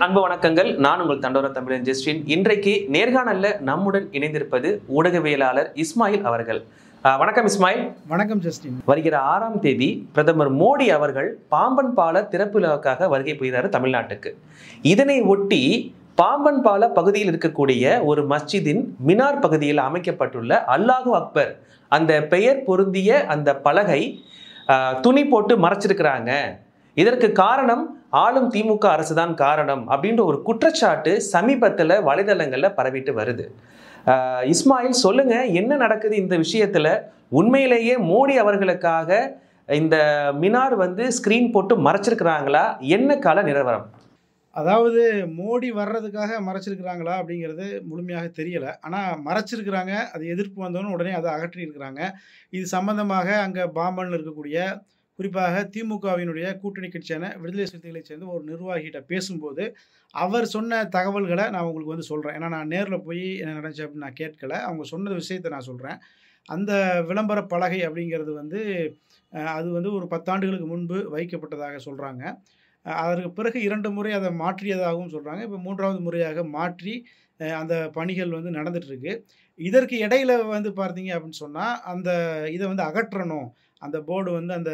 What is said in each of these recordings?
அன்பு வணக்கங்கள். நான் உங்கள் தண்டோரா தமிழன் ஜெஸ்டின். இன்றைக்கு நேர்காணல்ல நம்முடன் இணைந்திருப்பது ஊடகவியலாளர் இஸ்மாயில் அவர்கள். வணக்கம் இஸ்மாயில். வணக்கம் ஜஸ்டின். வருகிற 6ஆம் தேதி பிரதமர் மோடி அவர்கள் பாம்பன் பால திறப்பு விழாவுக்காக வருகை புரிகிறார் தமிழ்நாட்டுக்கு. இதனை ஒட்டி பாம்பன் பால பகுதியில் இருக்கக்கூடிய ஒரு மஸ்ஜிதின் மினார் பகுதியில் அமைக்கப்பட்டுள்ள அல்லாஹு அக்பர் அந்த பெயர் பொருந்திய அந்த பலகை துணி போட்டு மறைச்சிருக்கிறாங்க. இதற்கு காரணம் ஆளும் திமுக அரசு தான் காரணம் அப்படின்ற ஒரு குற்றச்சாட்டு சமீபத்தில் வலைதளங்களில் பரவிட்டு வருது. இஸ்மாயில், சொல்லுங்க, என்ன நடக்குது இந்த விஷயத்துல? உண்மையிலேயே மோடி அவர்களுக்காக இந்த மினார் ஸ்கிரீன் போட்டு மறைச்சிருக்கிறாங்களா? என்ன கால நிலவரம்? அதாவது மோடி வர்றதுக்காக மறைச்சிருக்கிறாங்களா அப்படிங்கிறது முழுமையாக தெரியலை. ஆனால் மறைச்சிருக்கிறாங்க. அது எதிர்ப்பு வந்தோன்னு உடனே அதை அகற்றியிருக்கிறாங்க. இது சம்பந்தமாக அங்கே பாம்பனில் இருக்கக்கூடிய குறிப்பாக திமுகவினுடைய கூட்டணி கட்சியான விடுதலை சிறுத்தைகளை சேர்ந்த ஒரு நிர்வாகிகிட்ட பேசும்போது அவர் சொன்ன தகவல்களை நான் உங்களுக்கு சொல்கிறேன். ஏன்னா நான் நேரில் போய் என்ன நடந்துச்சு அப்படின்னு நான் கேட்கல. அவங்க சொன்ன விஷயத்தை நான் சொல்கிறேன். அந்த விளம்பர பலகை அப்படிங்கிறது அது ஒரு 10 ஆண்டுகளுக்கு முன்பு வைக்கப்பட்டதாக சொல்கிறாங்க. அதற்கு பிறகு 2 முறை அதை மாற்றியதாகவும் சொல்கிறாங்க. இப்போ 3வது முறையாக மாற்றி அந்த பணிகள் நடந்துகிட்ருக்கு. இதற்கு இடையில் பார்த்தீங்க அப்படின்னு சொன்னால் அந்த இதை அகற்றணும். அந்த போர்டு அந்த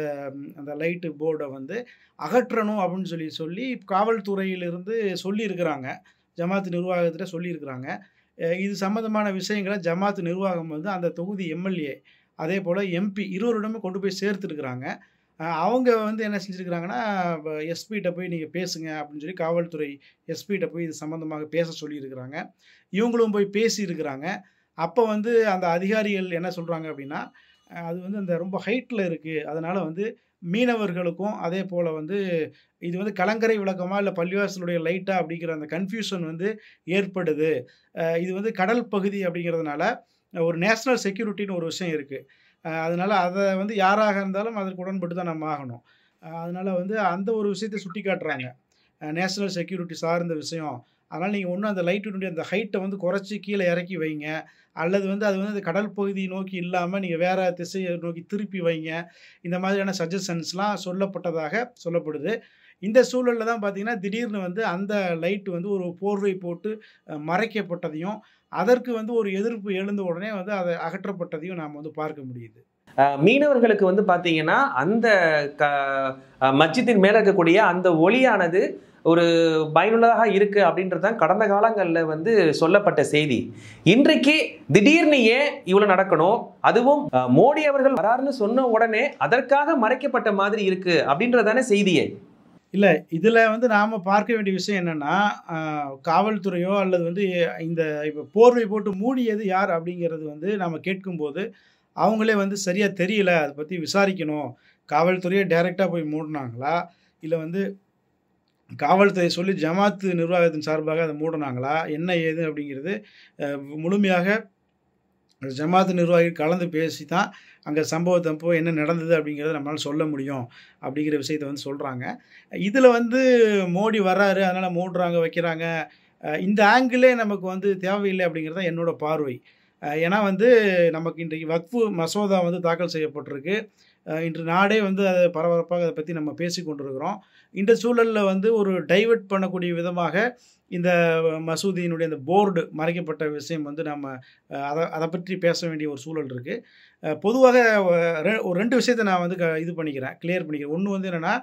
அந்த லைட்டு போர்டை அகற்றணும் அப்படின்னு சொல்லி காவல்துறையிலிருந்து சொல்லியிருக்கிறாங்க. ஜமாத் நிர்வாகத்தில் சொல்லியிருக்கிறாங்க. இது சம்மந்தமான விஷயங்களை ஜமாத் நிர்வாகம் அந்த தொகுதி எம்எல்ஏ அதே போல் எம்பி இருவரிடமே கொண்டு போய் சேர்த்துருக்குறாங்க. அவங்க என்ன செஞ்சுருக்கிறாங்கன்னா, எஸ்பிகிட்ட போய் நீங்கள் பேசுங்க அப்படின்னு சொல்லி காவல்துறை எஸ்பிகிட்ட போய் இது சம்மந்தமாக பேச சொல்லியிருக்கிறாங்க. இவங்களும் போய் பேசியிருக்கிறாங்க. அப்போ அந்த அதிகாரிகள் என்ன சொல்கிறாங்க அப்படின்னா, அது அந்த ரொம்ப ஹைட்டில் இருக்குது. அதனால் மீனவர்களுக்கும் அதே போல் இது கலங்கரை விளக்கமா இல்லை பள்ளிவாசலுடைய லைட்டா அப்படிங்கிற அந்த கன்ஃபியூஷன் ஏற்படுது. இது கடல் பகுதி அப்படிங்கிறதுனால ஒரு நேஷ்னல் செக்யூரிட்டின்னு ஒரு விஷயம் இருக்குது. அதனால் அதை யாராக இருந்தாலும் அதற்கு உடன்பட்டு தான் நம்ம ஆகணும். அதனால் அந்த ஒரு விஷயத்தை சுட்டி காட்டுறாங்க. நேஷ்னல் செக்யூரிட்டி சார்ந்த விஷயம். அதனால் நீங்கள் ஒன்றும் அந்த லைட்டினுடைய அந்த ஹைட்டை குறைச்சி கீழே இறக்கி வைங்க, அல்லது அது அந்த கடல் பகுதியை நோக்கி இல்லாமல் நீங்கள் வேறு திசையை நோக்கி திருப்பி வைங்க. இந்த மாதிரியான சஜஷன்ஸ்லாம் சொல்லப்பட்டதாக சொல்லப்படுது. இந்த சூழலில் தான் பார்த்தீங்கன்னா திடீர்னு அந்த லைட்டு ஒரு போர்வை போட்டு மறைக்கப்பட்டதையும் அதற்கு ஒரு எதிர்ப்பு எழுந்த உடனே அதை அகற்றப்பட்டதையும் நாம் பார்க்க முடியுது. மீனவர்களுக்கு பார்த்தீங்கன்னா அந்த மஸ்ஜிதின் மேலே இருக்கக்கூடிய அந்த ஒளியானது ஒரு பயனுள்ளதாக இருக்கு அப்படின்றது தான் கடந்த காலங்களில் சொல்லப்பட்ட செய்தி. இன்றைக்கு திடீர்னு ஏன் இவ்வளவு நடக்கணும்? அதுவும் மோடி அவர்கள் வராருன்னு சொன்ன உடனே அதற்காக மறைக்கப்பட்ட மாதிரி இருக்கு அப்படின்றதானே செய்தியே. இல்லை, இதில் நாம் பார்க்க வேண்டிய விஷயம் என்னென்னா, காவல்துறையோ அல்லது இந்த இப்போ போர்வை போட்டு மூடியது யார் அப்படிங்கிறது நாம் கேட்கும்போது அவங்களே சரியாக தெரியல, அதை பற்றி விசாரிக்கணும். காவல்துறையை டைரெக்டாக போய் மூடினாங்களா, இல்லை காவல்துறை சொல்லி ஜமாத்து நிர்வாகத்தின் சார்பாக அதை மூடினாங்களா, என்ன ஏது அப்படிங்கிறது முழுமையாக ஜமாத்து நிர்வாகிகள் கலந்து பேசி தான் அங்கே சம்பவத்தப்போ என்ன நடந்தது அப்படிங்கிறத நம்மளால் சொல்ல முடியும் அப்படிங்கிற விஷயத்தை சொல்கிறாங்க. இதில் மோடி வர்றாரு அதனால் மூடுறாங்க வைக்கிறாங்க, இந்த ஆங்கிளே நமக்கு தேவையில்லை அப்படிங்கிறது தான் என்னோடய பார்வை. ஏன்னா நமக்கு இன்றைக்கு வக்ஃபு மசோதா தாக்கல் செய்யப்பட்டிருக்கு. இன்று நாடே அதை பரபரப்பாக அதை பற்றி நம்ம பேசி கொண்டிருக்கிறோம். இந்த சூழலில் ஒரு டைவர்ட் பண்ணக்கூடிய விதமாக இந்த மசூதியினுடைய அந்த போர்டு மறைக்கப்பட்ட விஷயம் நம்ம அதை பற்றி பேச வேண்டிய ஒரு சூழல் இருக்குது. பொதுவாக ஒரு 2 விஷயத்தை நான் இது பண்ணிக்கிறேன், கிளியர் பண்ணிக்கிறேன். ஒன்று என்னென்னா,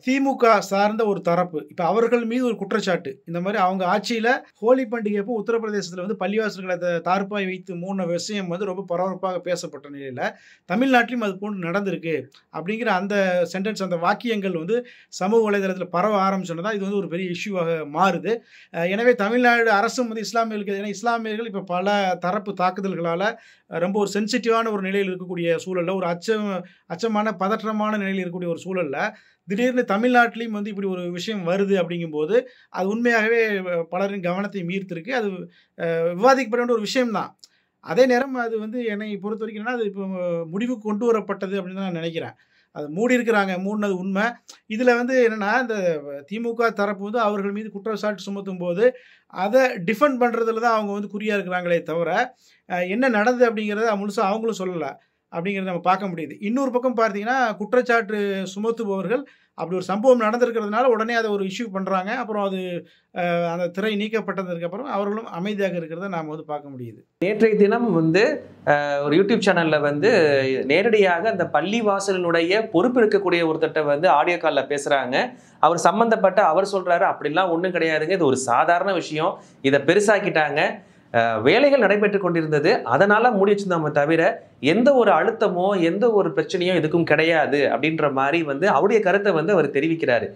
திமுக சார்ந்த ஒரு தரப்பு இப்போ அவர்கள் மீது ஒரு குற்றச்சாட்டு, இந்த மாதிரி அவங்க ஆட்சியில் ஹோலி பண்டிகைப்போ உத்தரப்பிரதேசத்தில் பள்ளிவாசல்களை தார்ப்பாய் வைத்து மூண விஷயம் ரொம்ப பரபரப்பாக பேசப்பட்ட நிலையில் தமிழ்நாட்டிலும் அது போன்று நடந்திருக்கு அப்படிங்கிற அந்த சென்டென்ஸ், அந்த வாக்கியங்கள் சமூக வலைதளத்தில் பரவ ஆரம்பிச்சோன்னா இது ஒரு பெரிய இஷ்யூவாக மாறுது. எனவே தமிழ்நாடு அரசும் இஸ்லாமியர்களுக்கு, ஏன்னா இஸ்லாமியர்கள் இப்போ பல தரப்பு தாக்குதல்களால் ரொம்ப ஒரு சென்சிட்டிவான ஒரு நிலையில் இருக்கக்கூடிய சூழலில், ஒரு அச்சமான பதற்றமான நிலையில் இருக்கக்கூடிய ஒரு சூழலில் திடீர்னு தமிழ்நாட்டிலையும் இப்படி ஒரு விஷயம் வருது அப்படிங்கும்போது அது உண்மையாகவே பலரின் கவனத்தை ஈர்த்திருக்கு. அது விவாதிக்கப்பட வேண்டிய ஒரு விஷயம்தான். அதே நேரம் அது என்னை பொறுத்த வரைக்கும் அது இப்போ முடிவுக்கு கொண்டு வரப்பட்டது அப்படின்னு தான் நான் நினைக்கிறேன். அது மூடியிருக்கிறாங்க, மூடினது உண்மை. இதில் என்னென்னா, இந்த திமுக தரப்பு அவர்கள் மீது குற்றச்சாட்டு சுமத்தும் போது அதை டிஃபெண்ட் பண்ணுறதுல தான் அவங்க குறியாக இருக்கிறாங்களே தவிர என்ன நடந்தது அப்படிங்கிறத முழுசாக அவங்களும் சொல்லலை அப்படிங்கிறத நம்ம பார்க்க முடியுது. இன்னொரு பக்கம் பார்த்தீங்கன்னா, குற்றச்சாட்டு சுமத்துபவர்கள் அப்படி ஒரு சம்பவம் நடந்திருக்கிறதுனால உடனே அதை ஒரு இஷ்யூ பண்ணுறாங்க. அப்புறம் அது அந்த திரை நீக்கப்பட்டதுக்கப்புறம் அவர்களும் அமைதியாக இருக்கிறத நாம் வந்து பார்க்க முடியுது. நேற்றைய தினம் வந்து ஒரு யூடியூப் சேனல்ல வந்து நேரடியாக அந்த பள்ளி வாசலினுடைய பொறுப்பு இருக்கக்கூடிய ஒருத்தட்ட வந்து ஆடியோ காலில் பேசுறாங்க. அவர் சம்பந்தப்பட்ட அவர் சொல்றாரு, அப்படிலாம் ஒன்றும் கிடையாதுங்க, இது ஒரு சாதாரண விஷயம், இதை பெருசாக்கிட்டாங்க, வேலைகள் நடைபெற்று கொண்டிருந்தது, அதனால மூடி வச்சிருந்தாம தவிர எந்த ஒரு அழுத்தமோ எந்த ஒரு பிரச்சனையோ எதுக்கும் கிடையாது அப்படின்ற மாதிரி வந்து அவருடைய கருத்தை வந்து அவர் தெரிவிக்கிறாரு.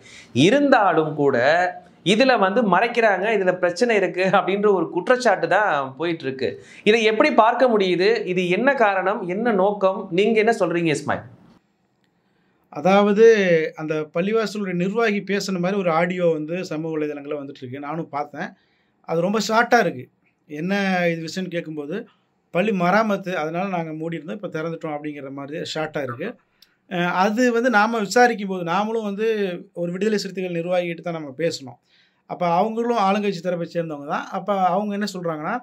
இருந்தாலும் கூட இதுல வந்து மறைக்கிறாங்க, இதுல பிரச்சனை இருக்கு அப்படின்ற ஒரு குற்றச்சாட்டு தான் போயிட்டு இருக்கு. இதை எப்படி பார்க்க முடியுது? இது என்ன காரணம், என்ன நோக்கம், நீங்க என்ன சொல்றீங்க இஸ்மாயில்? அதாவது அந்த பள்ளிவாசலுடைய நிர்வாகி பேசுன மாதிரி ஒரு ஆடியோ வந்து சமூக வலைதளங்களில் வந்துட்டு இருக்கு. நானும் பார்த்தேன். அது ரொம்ப ஷார்ட்டாக இருக்குது. என்ன இது விஷயம்னு கேட்கும்போது, பள்ளி மராமத்து அதனால நாங்கள் மூடியிருந்தோம், இப்போ திறந்துட்டோம் அப்படிங்கிற மாதிரி ஷார்ட்டாக இருக்குது. அது வந்து நாம் விசாரிக்கும் போது நாமளும் வந்து ஒரு விடுதலை சிறுத்தைகள் நிர்வாகிகிட்ட தான் நம்ம பேசணும். அப்போ அவங்களும் ஆளுங்கட்சி தரப்பை சேர்ந்தவங்க தான். அப்போ அவங்க என்ன சொல்கிறாங்கன்னா,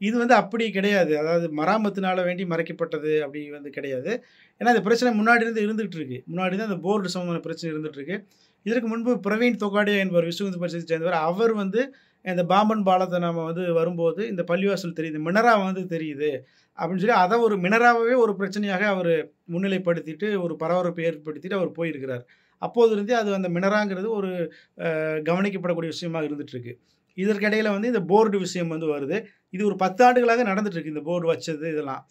இது வந்து அப்படி கிடையாது, அதாவது மராமத்தினால வேண்டி மறைக்கப்பட்டது அப்படி வந்து கிடையாது. ஏன்னா இந்த பிரச்சனை முன்னாடி இருந்து இருந்துகிட்டு இருக்கு. முன்னாடி தான் அந்த போர்டு சம்பந்தமான பிரச்சனை இருந்துகிட்டு இருக்கு. இதற்கு முன்பு பிரவீன் தொகாடியா என்பவர் விஸ்வ இந்து பரிஷத்தை சேர்ந்தவர். அவர் வந்து இந்த பாம்பன் பாலத்தை நம்ம வந்து வரும்போது இந்த பள்ளிவாசல் தெரியுது, மினரா வந்து தெரியுது அப்படின்னு சொல்லி அதை ஒரு மினராகவே ஒரு பிரச்சனையாக அவர் முன்னிலைப்படுத்திட்டு ஒரு பரபரப்பை ஏற்படுத்திட்டு அவர் போயிருக்கிறார். அப்போது இருந்தே அது அந்த மினராங்கிறது ஒரு கவனிக்கப்படக்கூடிய விஷயமாக இருந்துட்டு இருக்கு. இதற்கிடையில் வந்து இந்த போர்டு விஷயம் வந்து வருது. இது ஒரு 10 ஆண்டுகளாக நடந்துட்டு இருக்கு, இந்த போர்டு வச்சது இதெல்லாம்.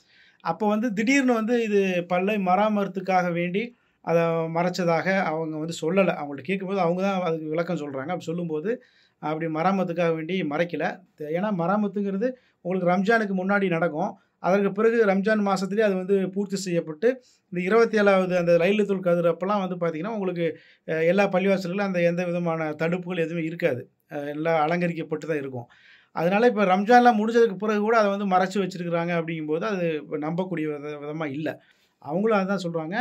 அப்போ வந்து திடீர்னு வந்து இது பள்ளி மராமத்துக்காக வேண்டி அதை மறைச்சதாக அவங்க வந்து சொல்லலை. அவங்கள்ட்ட கேட்கும்போது அவங்க தான் அதுக்கு விளக்கம் சொல்கிறாங்க. அப்படி சொல்லும்போது அப்படி மராமத்துக்காக வேண்டி மறைக்கலை. ஏன்னா மராமத்துங்கிறது உங்களுக்கு ரம்ஜானுக்கு முன்னாடி நடக்கும். அதற்கு பிறகு ரம்ஜான் மாதத்துலேயே அது வந்து பூர்த்தி செய்யப்பட்டு இந்த 27வது அந்த லைலத்துல் கத்ர் அப்போல்லாம் வந்து பார்த்திங்கன்னா உங்களுக்கு எல்லா பள்ளிவாசல்களும் அந்த எந்த விதமான தடுப்புகள் எதுவுமே இருக்காது. எல்லாம் அலங்கரிக்கப்பட்டு தான் இருக்கும். அதனால் இப்போ ரம்ஜான்லாம் முடிஞ்சதுக்கு பிறகு கூட அதை வந்து மறைச்சி வச்சுருக்குறாங்க. அப்படிங்கும்போது அது நம்பக்கூடிய விதமாக இல்லை. அவங்களும் அதுதான் சொல்கிறாங்க.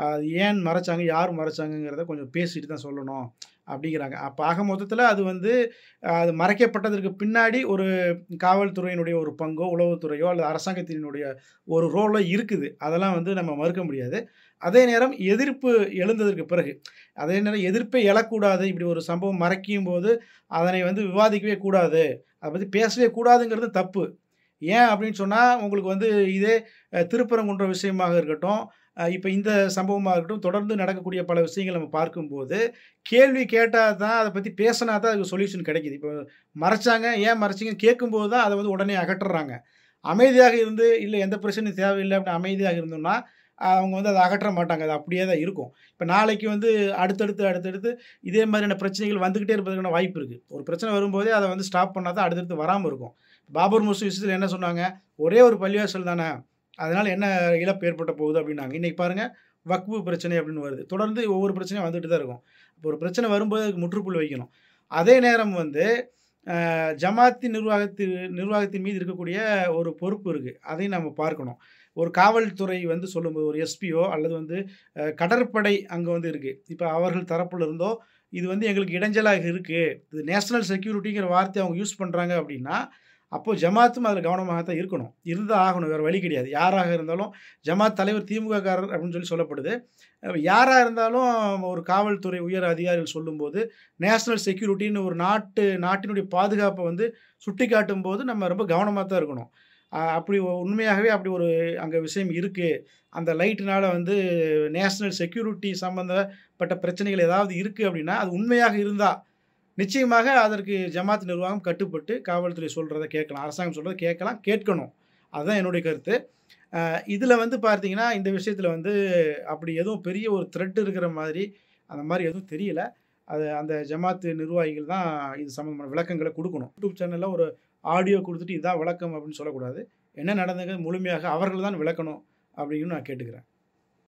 அது ஏன் மறைச்சாங்க, யார் மறைச்சாங்கங்கிறத கொஞ்சம் பேசிட்டு தான் சொல்லணும் அப்படிங்கிறாங்க. அப்போ ஆக மொத்தத்தில் அது வந்து அது மறைக்கப்பட்டதற்கு பின்னாடி ஒரு காவல்துறையினுடைய ஒரு பங்கோ, உளவுத்துறையோ அல்லது அரசாங்கத்தினுடைய ஒரு ரோலோ இருக்குது. அதெல்லாம் வந்து நம்ம மறுக்க முடியாது. அதே நேரம் எதிர்ப்பு எழுந்ததற்கு பிறகு, அதே நேரம் எதிர்ப்பை எழக்கூடாது, இப்படி ஒரு சம்பவம் மறைக்கும் போது அதனை வந்து விவாதிக்கவே கூடாது, அதை பற்றி பேசவே கூடாதுங்கிறது தப்பு. ஏன் அப்படின்னு சொன்னால், உங்களுக்கு வந்து இதே திருப்பரங்குன்ற விஷயமாக இருக்கட்டும், இப்போ இந்த சம்பவமாக இருக்கட்டும், தொடர்ந்து நடக்கக்கூடிய பல விஷயங்கள் நம்ம பார்க்கும்போது கேள்வி கேட்டால் தான், அதை பற்றி பேசினா தான் அதுக்கு சொல்யூஷன் கிடைக்கிது. இப்போ மறைச்சாங்க, ஏன் மறைச்சிங்கன்னு கேட்கும்போது தான் அதை வந்து உடனே அகற்றுறாங்க. அமைதியாக இருந்து இல்லை எந்த பிரச்சனையும் தேவையில்லை அப்படின்னு அமைதியாக இருந்தோம்னா அவங்க வந்து அதை அகற்ற மாட்டாங்க. அது அப்படியே தான் இருக்கும். இப்போ நாளைக்கு வந்து அடுத்தடுத்து இதே மாதிரியான பிரச்சனைகள் வந்துக்கிட்டே இருப்பதற்கான வாய்ப்பு இருக்குது. ஒரு பிரச்சனை வரும்போதே அதை வந்து ஸ்டாப் பண்ணால் தான் அடுத்தடுத்து வராமல் இருக்கும். பாபர் மசூதி விஷயத்தில் என்ன சொன்னாங்க, ஒரே ஒரு பள்ளிவாசல் தானே, அதனால் என்ன இழப்பு ஏற்பட்ட போகுது அப்படின்னாங்க. இன்றைக்கி பாருங்கள், வக்ஃபு பிரச்சனை அப்படின்னு வருது. தொடர்ந்து ஒவ்வொரு பிரச்சனையும் வந்துட்டு தான் இருக்கும். இப்போ ஒரு பிரச்சனை வரும்போது அதுக்கு முற்றுப்புள்ளி வைக்கணும். அதே நேரம் வந்து ஜமாத்தின் நிர்வாகத்தின் மீது இருக்கக்கூடிய ஒரு பொறுப்பு இருக்குது. அதையும் நம்ம பார்க்கணும். ஒரு காவல்துறை வந்து சொல்லும்போது ஒரு எஸ்பியோ அல்லது வந்து கடற்படை அங்கே வந்து இருக்குது. இப்போ அவர்கள் தரப்புல இருந்தோ இது வந்து எங்களுக்கு இடைஞ்சலாக இருக்குது, இது நேஷனல் செக்யூரிட்டிங்கிற வார்த்தையை அவங்க யூஸ் பண்ணுறாங்க அப்படின்னா, அப்போது ஜமாத்தும் அதில் கவனமாக தான் இருக்கணும். இருந்தால் ஆகணும், வேறு வழி கிடையாது. யாராக இருந்தாலும் ஜமாத் தலைவர் திமுககாரர் அப்படின்னு சொல்லி சொல்லப்படுது. யாராக இருந்தாலும் ஒரு காவல்துறை உயர் அதிகாரிகள் சொல்லும்போது நேஷனல் செக்யூரிட்டின்னு ஒரு நாட்டினுடைய பாதுகாப்பை வந்து சுட்டி காட்டும் போது நம்ம ரொம்ப கவனமாக தான் இருக்கணும். அப்படி உண்மையாகவே அப்படி ஒரு அங்கே விஷயம் இருக்குது, அந்த லைட்டுனால் வந்து நேஷனல் செக்யூரிட்டி சம்மந்தப்பட்ட பிரச்சனைகள் ஏதாவது இருக்குது அப்படின்னா, அது உண்மையாக இருந்தால் நிச்சயமாக அதற்கு ஜமாத் நிர்வாகம் கட்டுப்பட்டு காவல்துறை சொல்கிறத கேட்கலாம், அரசாங்கம் சொல்கிறத கேட்கலாம், கேட்கணும். அதுதான் என்னுடைய கருத்து. இதில் வந்து பார்த்தீங்கன்னா, இந்த விஷயத்தில் வந்து அப்படி எதுவும் பெரிய ஒரு த்ரெட் இருக்கிற மாதிரி அந்த மாதிரி எதுவும் தெரியல. அது அந்த ஜமாத்து நிர்வாகிகள் தான் இது சம்மந்தமான விளக்கங்களை கொடுக்கணும். யூடியூப் சேனலில் ஒரு ஆடியோ கொடுத்துட்டு இதுதான் விளக்கம் அப்படின்னு சொல்லக்கூடாது. என்ன நடந்தது முழுமையாக அவர்கள் தான் விளக்கணும் அப்படின்னு நான் கேட்டுக்கிறேன்.